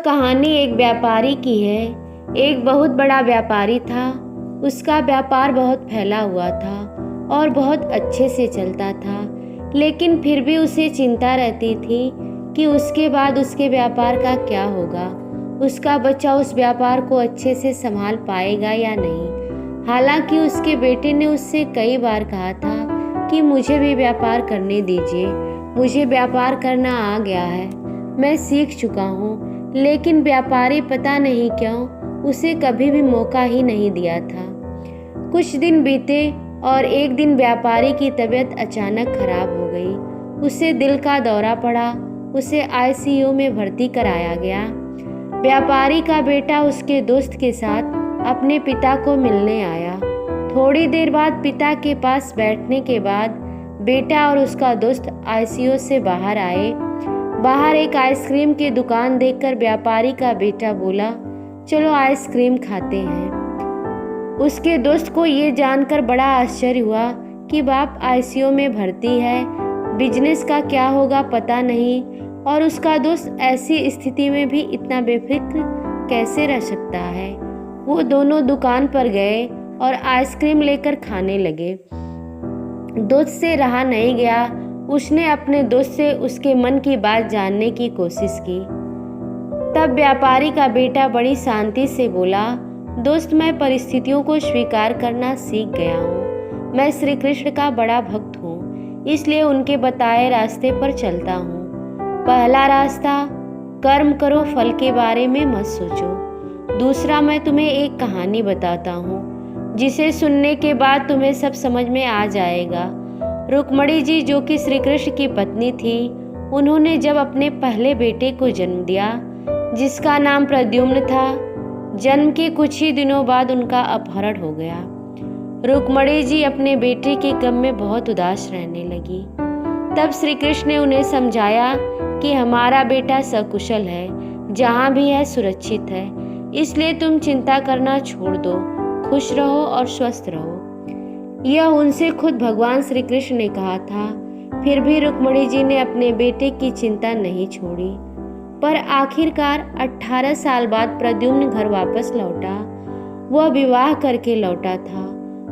कहानी एक व्यापारी की है। एक बहुत बड़ा व्यापारी था। उसका व्यापार बहुत फैला हुआ था और बहुत अच्छे से चलता था, लेकिन फिर भी उसे चिंता रहती थी कि उसके बाद उसके व्यापार का क्या होगा। उसका बच्चा उस व्यापार को अच्छे से संभाल पाएगा या नहीं। हालांकि उसके बेटे ने उससे कई बार कहा था कि मुझे भी व्यापार करने दीजिए, मुझे व्यापार करना आ गया है, मैं सीख चुका हूँ। लेकिन व्यापारी पता नहीं क्यों उसे कभी भी मौका ही नहीं दिया था। कुछ दिन बीते और एक दिन व्यापारी की तबीयत अचानक खराब हो गई। उसे दिल का दौरा पड़ा। उसे आईसीयू में भर्ती कराया गया। व्यापारी का बेटा उसके दोस्त के साथ अपने पिता को मिलने आया। थोड़ी देर बाद पिता के पास बैठने के बाद बेटा और उसका दोस्त आईसीयू से बाहर आए। बाहर एक आइसक्रीम की दुकान देखकर व्यापारी का बेटा बोला, चलो आइसक्रीम खाते हैं। उसके दोस्त को ये जानकर बड़ा आश्चर्य हुआ कि बाप आईसीयू में भर्ती है, बिजनेस का क्या होगा पता नहीं, और उसका दोस्त ऐसी स्थिति में भी इतना बेफिक्र कैसे रह सकता है। वो दोनों दुकान पर गए और आइसक्रीम लेकर खाने लगे। दोस्त से रहा नहीं गया। उसने अपने दोस्त से उसके मन की बात जानने की कोशिश की। तब व्यापारी का बेटा बड़ी शांति से बोला, दोस्त मैं परिस्थितियों को स्वीकार करना सीख गया हूँ। मैं श्री कृष्ण का बड़ा भक्त हूँ, इसलिए उनके बताए रास्ते पर चलता हूँ। पहला रास्ता, कर्म करो, फल के बारे में मत सोचो। दूसरा, मैं तुम्हें एक कहानी बताता हूँ जिसे सुनने के बाद तुम्हें सब समझ में आ जाएगा। रुक्मणी जी जो कि श्री कृष्ण की पत्नी थी, उन्होंने जब अपने पहले बेटे को जन्म दिया जिसका नाम प्रद्युम्न था, जन्म के कुछ ही दिनों बाद उनका अपहरण हो गया। रुक्मणी जी अपने बेटे के गम में बहुत उदास रहने लगी। तब श्री कृष्ण ने उन्हें समझाया कि हमारा बेटा सकुशल है, जहाँ भी है सुरक्षित है, इसलिए तुम चिंता करना छोड़ दो, खुश रहो और स्वस्थ रहो। यह उनसे खुद भगवान श्री कृष्ण ने कहा था। फिर भी रुक्मणी जी ने अपने बेटे की चिंता नहीं छोड़ी। पर आखिरकार 18 साल बाद प्रद्युम्न घर वापस लौटा। वह विवाह करके लौटा था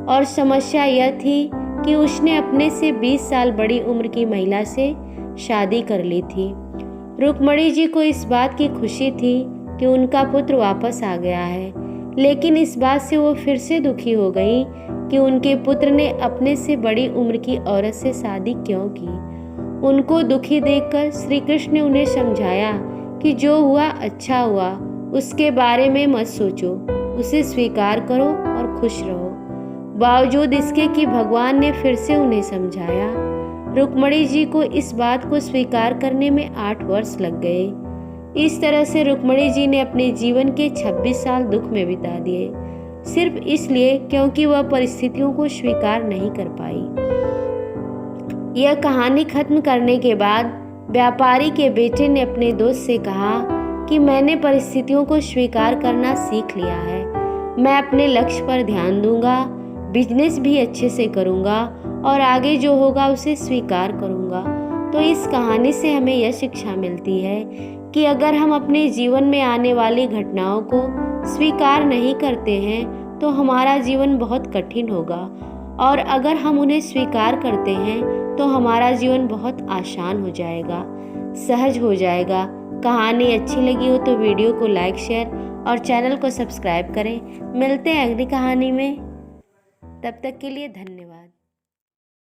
और समस्या यह थी कि उसने अपने से 20 साल बड़ी उम्र की महिला से शादी कर ली थी। रुक्मणी जी को इस बात की खुशी थी कि उनका पुत्र वापस आ गया है, लेकिन इस बात से वो फिर से दुखी हो गई कि उनके पुत्र ने अपने से बड़ी उम्र की औरत से शादी क्यों की। उनको दुखी देखकर श्री कृष्ण ने उन्हें समझाया कि जो हुआ अच्छा हुआ, उसके बारे में मत सोचो, उसे स्वीकार करो और खुश रहो। बावजूद इसके कि भगवान ने फिर से उन्हें समझाया, रुक्मणी जी को इस बात को स्वीकार करने में 8 वर्ष लग गए। इस तरह से रुक्मणी जी ने अपने जीवन के 26 साल दुख में बिता दिए, सिर्फ इसलिए क्योंकि वह परिस्थितियों को स्वीकार नहीं कर पाई। यह कहानी खत्म करने के बाद व्यापारी के बेटे ने अपने दोस्त से कहा कि मैंने परिस्थितियों को स्वीकार करना सीख लिया है। मैं अपने लक्ष्य पर ध्यान दूंगा, बिजनेस भी अच्छे से करूंगा और आगे जो होगा उसे स्वीकार करूंगा। तो इस कहानी से हमें यह शिक्षा मिलती है कि अगर हम अपने जीवन में आने वाली घटनाओं को स्वीकार नहीं करते हैं तो हमारा जीवन बहुत कठिन होगा, और अगर हम उन्हें स्वीकार करते हैं तो हमारा जीवन बहुत आसान हो जाएगा, सहज हो जाएगा। कहानी अच्छी लगी हो तो वीडियो को लाइक, शेयर और चैनल को सब्सक्राइब करें। मिलते हैं अगली कहानी में, तब तक के लिए धन्यवाद।